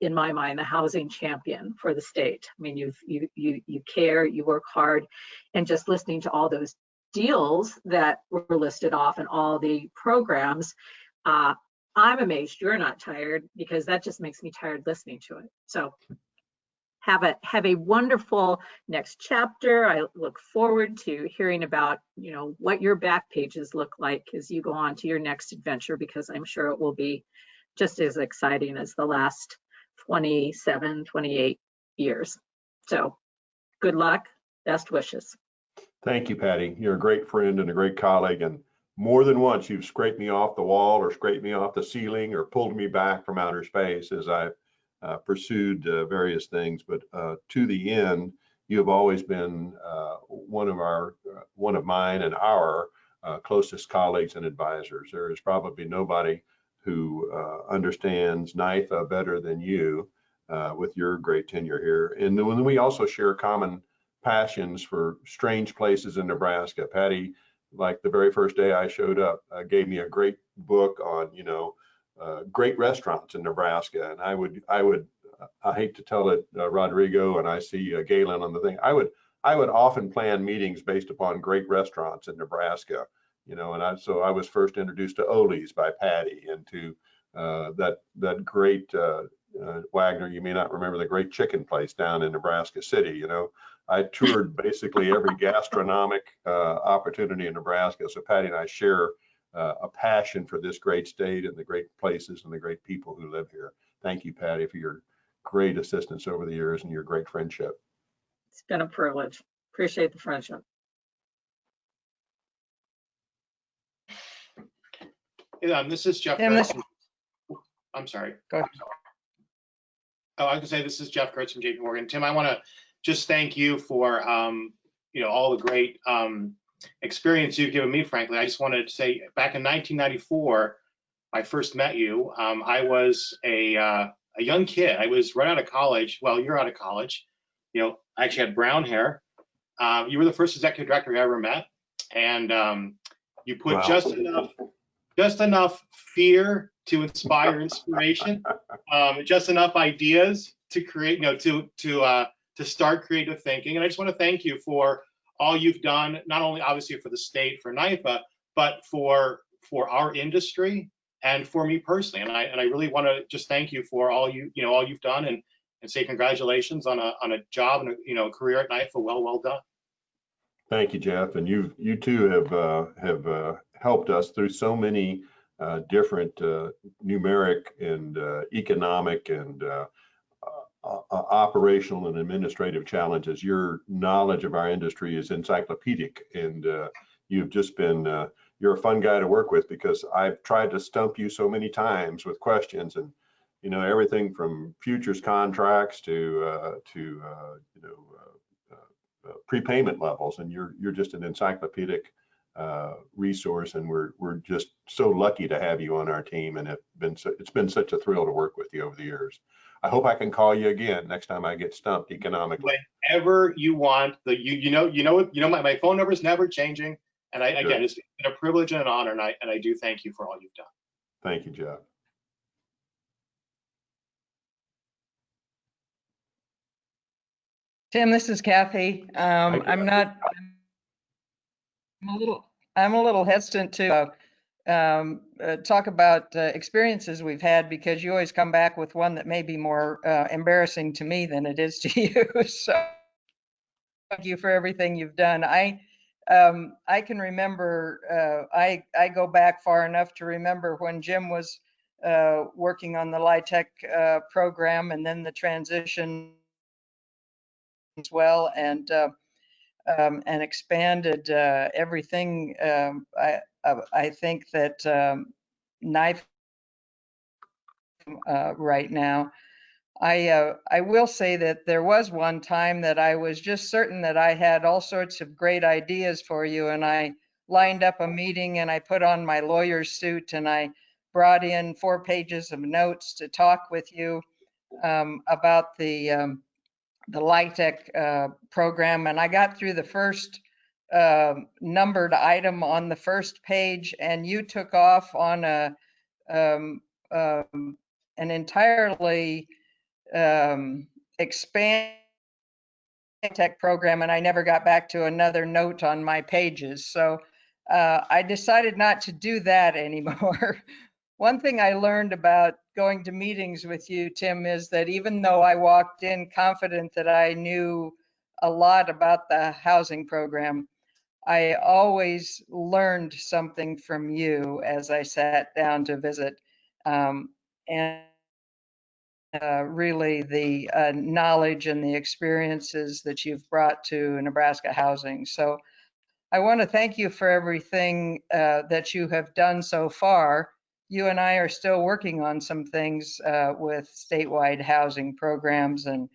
Speaker 17: in my mind, the housing champion for the state. I mean, you care, you work hard, and just listening to all those deals that were listed off and all the programs, I'm amazed you're not tired, because that just makes me tired listening to it. So have a wonderful next chapter. I look forward to hearing about, what your back pages look like as you go on to your next adventure, because I'm sure it will be just as exciting as the last 27, 28 years. So good luck, best wishes.
Speaker 3: Thank you, Patty. You're a great friend and a great colleague, and more than once you've scraped me off the wall or scraped me off the ceiling or pulled me back from outer space as I've pursued various things. But to the end, you have always been one of mine and our closest colleagues and advisors. There is probably nobody who understands Nifa better than you with your great tenure here. And then we also share common passions for strange places in Nebraska. Patty like the very first day I showed up, gave me a great book on, great restaurants in Nebraska. And I hate to tell it, Rodrigo, and I see Galen on the thing. I would often plan meetings based upon great restaurants in Nebraska, so I was first introduced to Oli's by Patty, and to that great Wagner. You may not remember the great chicken place down in Nebraska City. I toured basically every gastronomic opportunity in Nebraska. So Patty and I share a passion for this great state and the great places and the great people who live here. Thank you, Patty, for your great assistance over the years and your great friendship.
Speaker 17: It's been a privilege. Appreciate the friendship.
Speaker 18: This is Jeff.
Speaker 19: Tim,
Speaker 18: I'm sorry.
Speaker 19: Go ahead.
Speaker 18: Oh, I was gonna say, this is Jeff Gertz from JP Morgan. Tim, I want to just thank you for all the great experience you've given me. Frankly, I just wanted to say, back in 1994, I first met you. I was a young kid. I was right out of college. Well, you're out of college. I actually had brown hair. You were the first executive director I ever met, and you put
Speaker 3: Wow.
Speaker 18: just enough fear to inspire inspiration, just enough ideas to create, to start creative thinking. And I just want to thank you for all you've done, not only obviously for the state, for NIFA, but for our industry and for me personally. And I really want to just thank you for all you've done, and say congratulations on a job and a career at NIFA. Well done.
Speaker 3: Thank you, Jeff. And you too have helped us through so many different numeric and economic and operational and administrative challenges. Your knowledge of our industry is encyclopedic, and you've just been, you're a fun guy to work with, because I've tried to stump you so many times with questions, and everything from futures contracts to prepayment levels, and you're just an encyclopedic resource, and we're just so lucky to have you on our team, and it's been such a thrill to work with you over the years. I hope I can call you again next time I get stumped economically.
Speaker 18: Whenever you want. My phone number is never changing, and again, it's been a privilege and an honor, and I do thank you for all you've done.
Speaker 3: Thank you, Jeff.
Speaker 19: Tim, this is Kathy. I'm a little hesitant to talk about experiences we've had, because you always come back with one that may be more embarrassing to me than it is to you. So thank you for everything you've done. I can remember, I go back far enough to remember when Jim was working on the LIHTC program, and then the transition as well, and expanded everything. I think that NIFA right now, I will say that there was one time that I was just certain that I had all sorts of great ideas for you, and I lined up a meeting, and I put on my lawyer's suit, and I brought in 4 pages of notes to talk with you about the LIHTC program, and I got through the first numbered item on the first page, and you took off on an entirely expanded tech program, and I never got back to another note on my pages. So I decided not to do that anymore. One thing I learned about going to meetings with you, Tim, is that even though I walked in confident that I knew a lot about the housing program, I always learned something from you as I sat down to visit, and really the knowledge and the experiences that you've brought to Nebraska housing. So I want to thank you for everything that you have done so far. You and I are still working on some things with statewide housing programs and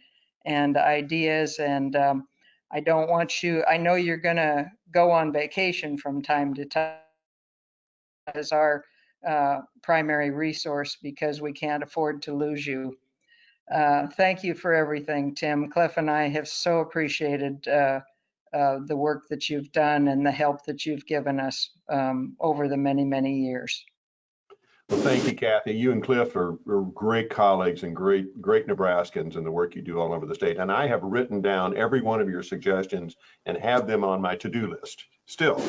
Speaker 19: ideas, and I don't want you, I know you're going to go on vacation from time to time as our primary resource, because we can't afford to lose you. Thank you for everything, Tim. Cliff and I have so appreciated the work that you've done and the help that you've given us over the many, many years.
Speaker 3: Well, thank you, Kathy. You and Cliff are great colleagues and great Nebraskans in the work you do all over the state. And I have written down every one of your suggestions and have them on my to-do list still.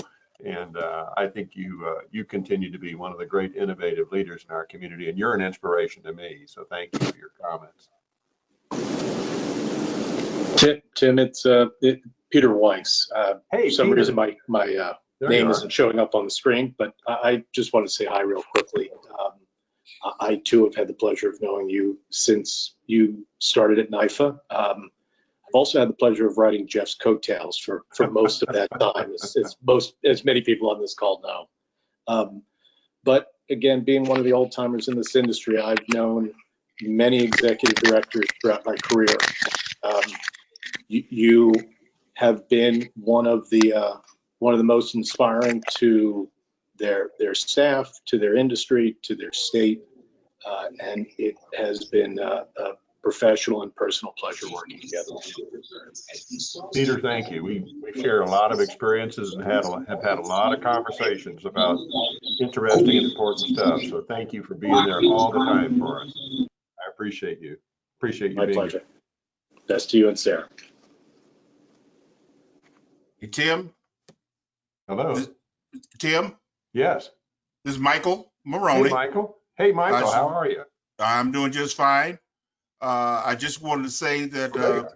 Speaker 3: And I think you continue to be one of the great innovative leaders in our community, and you're an inspiration to me. So thank you for your comments.
Speaker 20: Tim, it's Peter Weiss.
Speaker 3: Hey,
Speaker 20: for some
Speaker 3: Peter.
Speaker 20: reason, my name isn't showing up on the screen, but I just want to say hi real quickly. I too have had the pleasure of knowing you since you started at Nifa. I've also had the pleasure of writing Jeff's coattails for most of that time, as many people on this call know. But again, being one of the old timers in this industry, I've known many executive directors throughout my career. You have been one of the most inspiring to their staff, to their industry, to their state, and it has been a professional and personal pleasure working together.
Speaker 3: Peter, thank you. We share a lot of experiences and have had a lot of conversations about interesting and important stuff. So thank you for being there all the time for us. I appreciate you. Appreciate you
Speaker 20: My
Speaker 3: being
Speaker 20: pleasure.
Speaker 3: here.
Speaker 20: Best to you and Sarah.
Speaker 21: Hey, Tim.
Speaker 3: Hello.
Speaker 21: Tim?
Speaker 3: Yes.
Speaker 21: This is Michael Maroney.
Speaker 3: Hey, Michael. Hey, Michael, how are you?
Speaker 21: I'm doing just fine. I just wanted to say that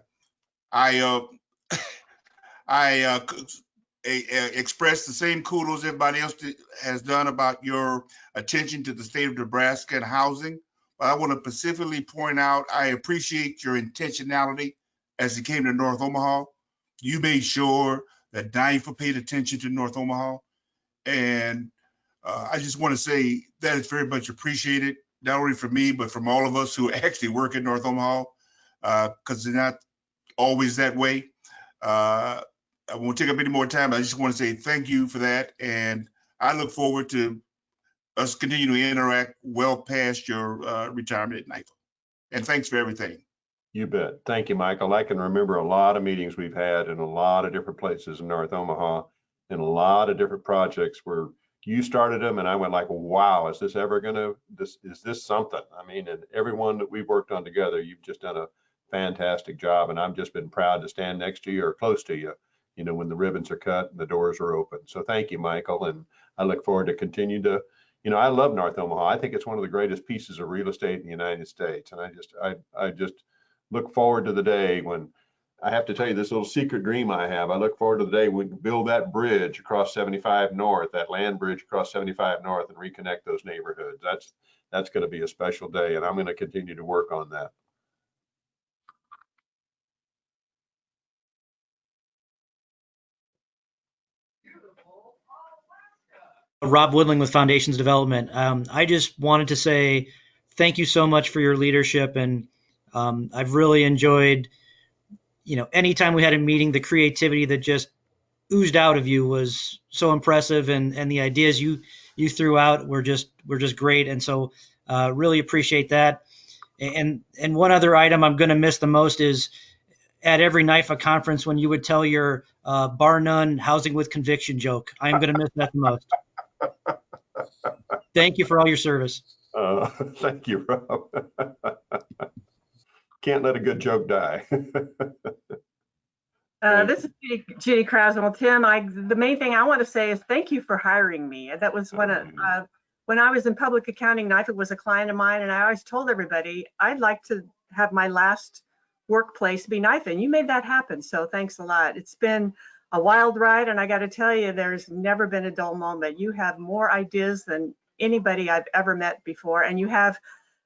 Speaker 21: I express the same kudos everybody else has done about your attention to the state of Nebraska and housing. But I want to specifically point out, I appreciate your intentionality as it came to North Omaha. You made sure that Nifa paid attention to North Omaha. And I just want to say that is very much appreciated, not only from me, but from all of us who actually work in North Omaha, because they're not always that way. I won't take up any more time. I just want to say thank you for that. And I look forward to us continuing to interact well past your retirement at Nifa. And thanks for everything.
Speaker 3: You bet. Thank you, Michael. I can remember a lot of meetings we've had in a lot of different places in North Omaha and a lot of different projects where you started them and I went like, wow, is this ever is this something? I mean, and everyone that we've worked on together, you've just done a fantastic job. And I've just been proud to stand next to you or close to you, when the ribbons are cut and the doors are open. So thank you, Michael. And I look forward to continue to, I love North Omaha. I think it's one of the greatest pieces of real estate in the United States. And I just look forward to the day when I have to tell you this little secret dream I have. I look forward to the day we can build that bridge across 75 North, that land bridge across 75 North, and reconnect those neighborhoods. That's going to be a special day, and I'm going to continue to work on that.
Speaker 22: Rob Woodling with Foundations Development. I just wanted to say thank you so much for your leadership, and I've really enjoyed, anytime we had a meeting, the creativity that just oozed out of you was so impressive, and the ideas you threw out were just great, and so really appreciate that. And one other item I'm going to miss the most is at every NIFA conference when you would tell your bar none housing with conviction joke. I'm going to miss that the most. Thank you for all your service.
Speaker 3: Thank you, Rob. Can't let a good joke die.
Speaker 23: This is Judy Crowswill. Tim, the main thing I want to say is thank you for hiring me. That was when I was in public accounting, Nifa was a client of mine, and I always told everybody I'd like to have my last workplace be Nifa, and you made that happen. So thanks a lot. It's been a wild ride, and I got to tell you, there's never been a dull moment. You have more ideas than anybody I've ever met before, and you have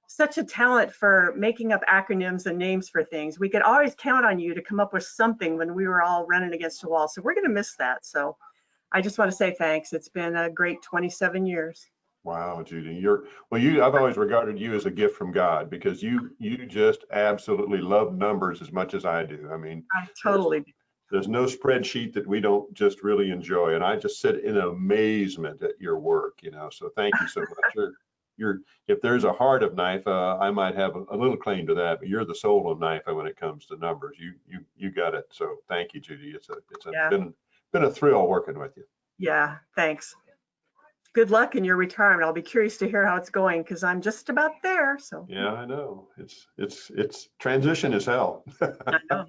Speaker 23: such a talent for making up acronyms and names for things. We could always count on you to come up with something when we were all running against a wall. So we're going to miss that. So I just want to say thanks. It's been a great 27 years.
Speaker 3: Wow, Judy, I've always regarded you as a gift from God because you just absolutely love numbers as much as I do. I mean,
Speaker 23: I totally do.
Speaker 3: There's no spreadsheet that we don't just really enjoy. And I just sit in amazement at your work, so thank you so much. if there's a heart of NIFA, I might have a little claim to that, but you're the soul of NIFA when it comes to numbers. You got it. So thank you, Judy.
Speaker 23: Yeah.
Speaker 3: Been a thrill working with you.
Speaker 23: Yeah, thanks. Good luck in your retirement. I'll be curious to hear how it's going because I'm just about there. So
Speaker 3: Yeah, I know. It's transition is hell.
Speaker 23: I know.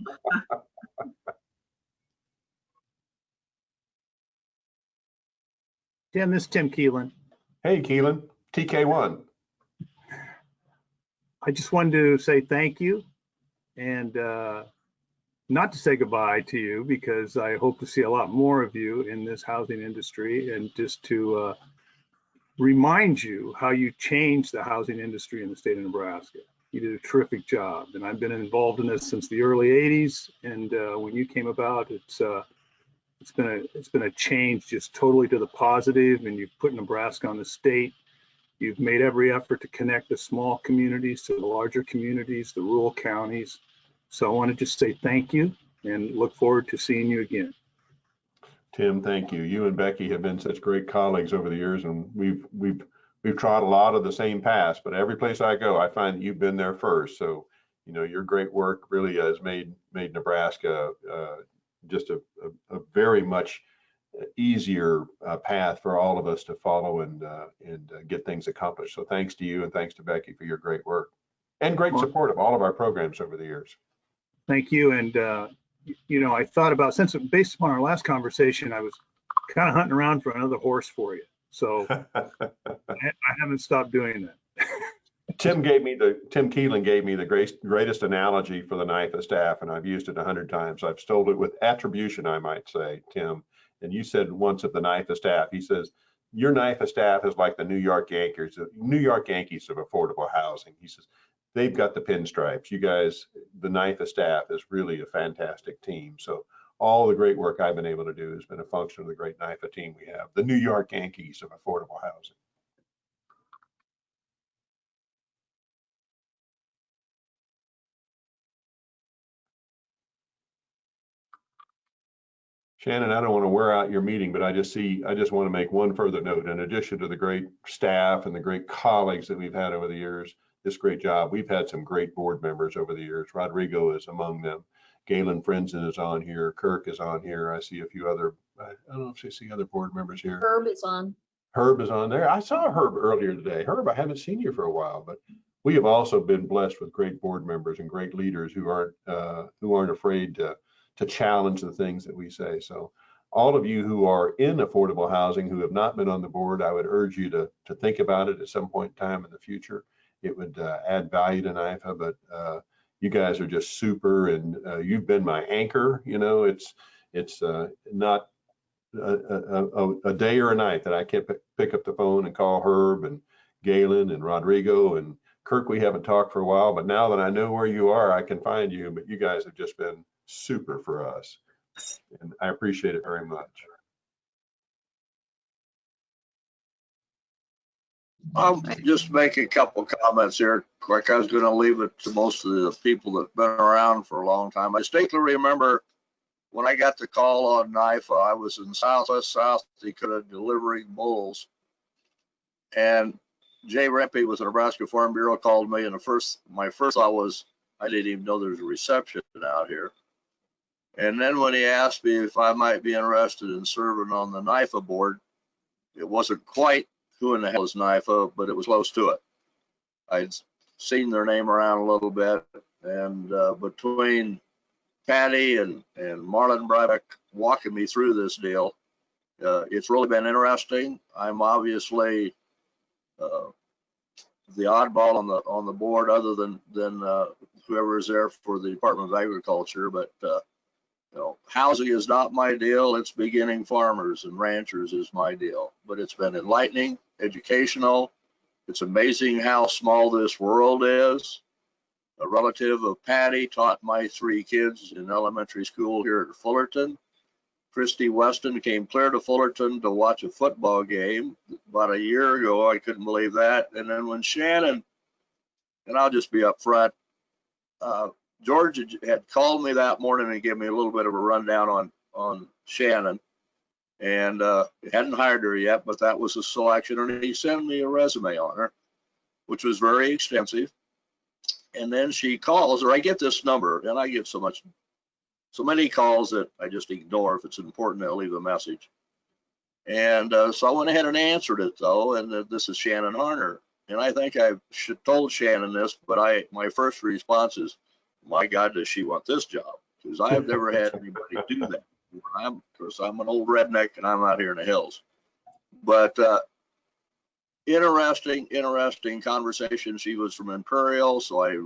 Speaker 2: Tim, this is Tim Keelan.
Speaker 3: Hey, Keelan, TK1.
Speaker 2: I just wanted to say thank you and not to say goodbye to you because I hope to see a lot more of you in this housing industry, and just to remind you how you changed the housing industry in the state of Nebraska. You did a terrific job, and I've been involved in this since the early 80s. And when you came about, it's been a change just totally to the positive, and you've put Nebraska on the state. You've made every effort to connect the small communities to the larger communities, the rural counties. So I want to just say thank you and look forward to seeing you again.
Speaker 3: Tim, thank you. You and Becky have been such great colleagues over the years, and we've trod a lot of the same paths, but every place I go, I find that you've been there first. So, your great work really has made Nebraska just a very much easier path for all of us to follow and get things accomplished. So thanks to you and thanks to Becky for your great work and great support of all of our programs over the years.
Speaker 2: Thank you. And, I thought about, based upon our last conversation, I was kind of hunting around for another horse for you. So I haven't stopped doing that.
Speaker 3: Tim Keelan gave me the greatest analogy for the NIFA staff, and I've used it 100 times. I've stole it with attribution, I might say, Tim. And you said once of the NIFA staff, he says, your NIFA staff is like the New York Yankees of affordable housing. He says, they've got the pinstripes. You guys, the NIFA staff is really a fantastic team. So all the great work I've been able to do has been a function of the great NIFA team we have, the New York Yankees of affordable housing. Shannon, I don't want to wear out your meeting, but I just want to make one further note. In addition to the great staff and the great colleagues that we've had over the years, this great job, we've had some great board members over the years. Rodrigo is among them. Galen Frenzen is on here. Kirk is on here. I see a few other, I don't know if I see other board members here.
Speaker 1: Herb is on.
Speaker 3: Herb is on there. I saw Herb earlier today. Herb, I haven't seen you for a while, but we have also been blessed with great board members and great leaders who aren't afraid to challenge the things that we say. So all of you who are in affordable housing who have not been on the board, I would urge you to think about it at some point in time in the future. It would add value to NIFA, but you guys are just super, and you've been my anchor. It's not a day or a night that I can't pick up the phone and call Herb and Galen and Rodrigo and Kirk. We haven't talked for a while, but now that I know where you are, I can find you. But you guys have just been super for us, and I appreciate it very much.
Speaker 5: I'll just make a couple comments here. Like I was going to leave it to most of the people that have been around for a long time. I distinctly remember when I got the call on NIFA, I was in Southwest South Dakota delivering bulls, and Jay Rempe with the Nebraska Farm Bureau called me, and my first thought was, I didn't even know there's a reception out here. And then when he asked me if I might be interested in serving on the NIFA board, it wasn't quite who in the hell is NIFA, but it was close to it. I'd seen their name around a little bit, and between Patty and Marlon Brybeck walking me through this deal, it's really been interesting. I'm obviously the oddball on the board, other than whoever is there for the Department of Agriculture, but housing is not my deal. It's beginning farmers and ranchers is my deal. But it's been enlightening, educational. It's amazing how small this world is. A relative of Patty taught my 3 kids in elementary school here at Fullerton. Christy Weston came clear to Fullerton to watch a football game about a year ago. I couldn't believe that. And then when Shannon, and I'll just be up front, George had called me that morning and gave me a little bit of a rundown on Shannon, and hadn't hired her yet, but that was a selection, and he sent me a resume on her. which was very extensive. And then she calls, or I get this number, and I get so many calls that I just ignore. If it's important, I'll leave a message. And so I went ahead and answered it, though, and this is Shannon Harner. And I think I should told Shannon this, but my first response is, my God, does she want this job? Because I've never had anybody do that. Of course, I'm an old redneck, and I'm out here in the hills. But interesting conversation. She was from Imperial, so I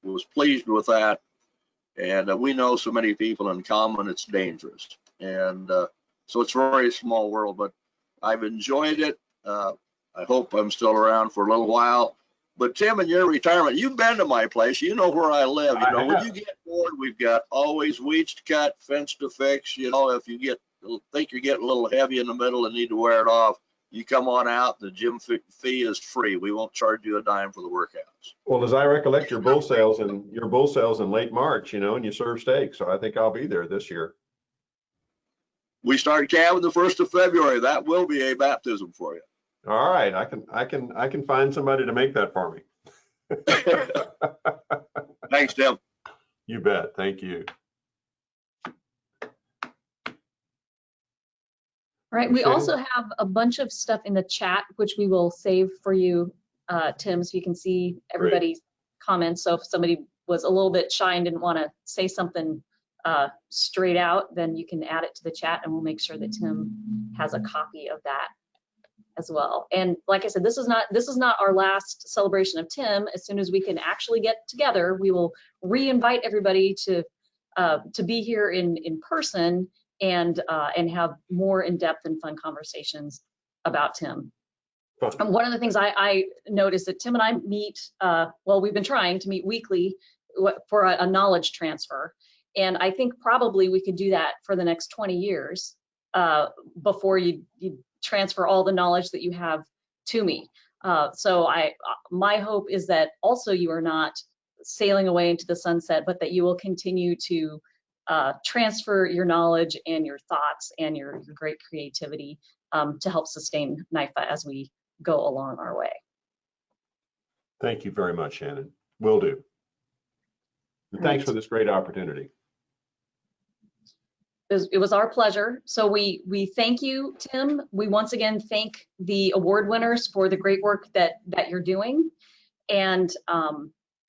Speaker 5: was pleased with that. And we know so many people in common, it's dangerous. And so it's a very small world, but I've enjoyed it. I hope I'm still around for a little while. But Tim, in your retirement, you've been to my place. You know where I live. You know, when you get bored, we've got always weeds to cut, fence to fix. You know, if you think you're getting a little heavy in the middle and need to wear it off, you come on out. The gym fee is free. We won't charge you a dime for the workouts.
Speaker 3: Well, as I recollect your bull sales in late March, you know, and you serve steak. So I think I'll be there this year.
Speaker 5: We start calving the 1st of February. That will be a baptism for you.
Speaker 3: All right, I can find somebody to make that for me.
Speaker 5: Thanks, Tim.
Speaker 3: You bet. Thank you.
Speaker 1: All right, we also have a bunch of stuff in the chat, which we will save for you, Tim, so you can see everybody's comments. So if somebody was a little bit shy and didn't want to say something straight out, then you can add it to the chat, and we'll make sure that Tim has a copy of that as well. And like I said, this is not our last celebration of Tim. As soon as we can actually get together, we will re-invite everybody to be here in person and have more in-depth and fun conversations about Tim. And one of the things I noticed that Tim and I meet, well, we've been trying to meet weekly for a knowledge transfer. And I think probably we could do that for the next 20 years before you transfer all the knowledge that you have to me. So my hope is that also you are not sailing away into the sunset, but that you will continue to transfer your knowledge and your thoughts and your great creativity to help sustain NIFA as we go along our way.
Speaker 3: Thank you very much, Shannon. Will do. And thanks for this great opportunity.
Speaker 1: It was our pleasure. So we thank you, Tim. We once again thank the award winners for the great work that you're doing. And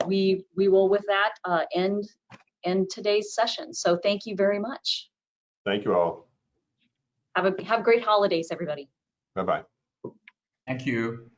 Speaker 1: we will with that end today's session. So thank you very much.
Speaker 3: Thank you all.
Speaker 1: Have great holidays, everybody.
Speaker 3: Bye-bye.
Speaker 11: Thank you.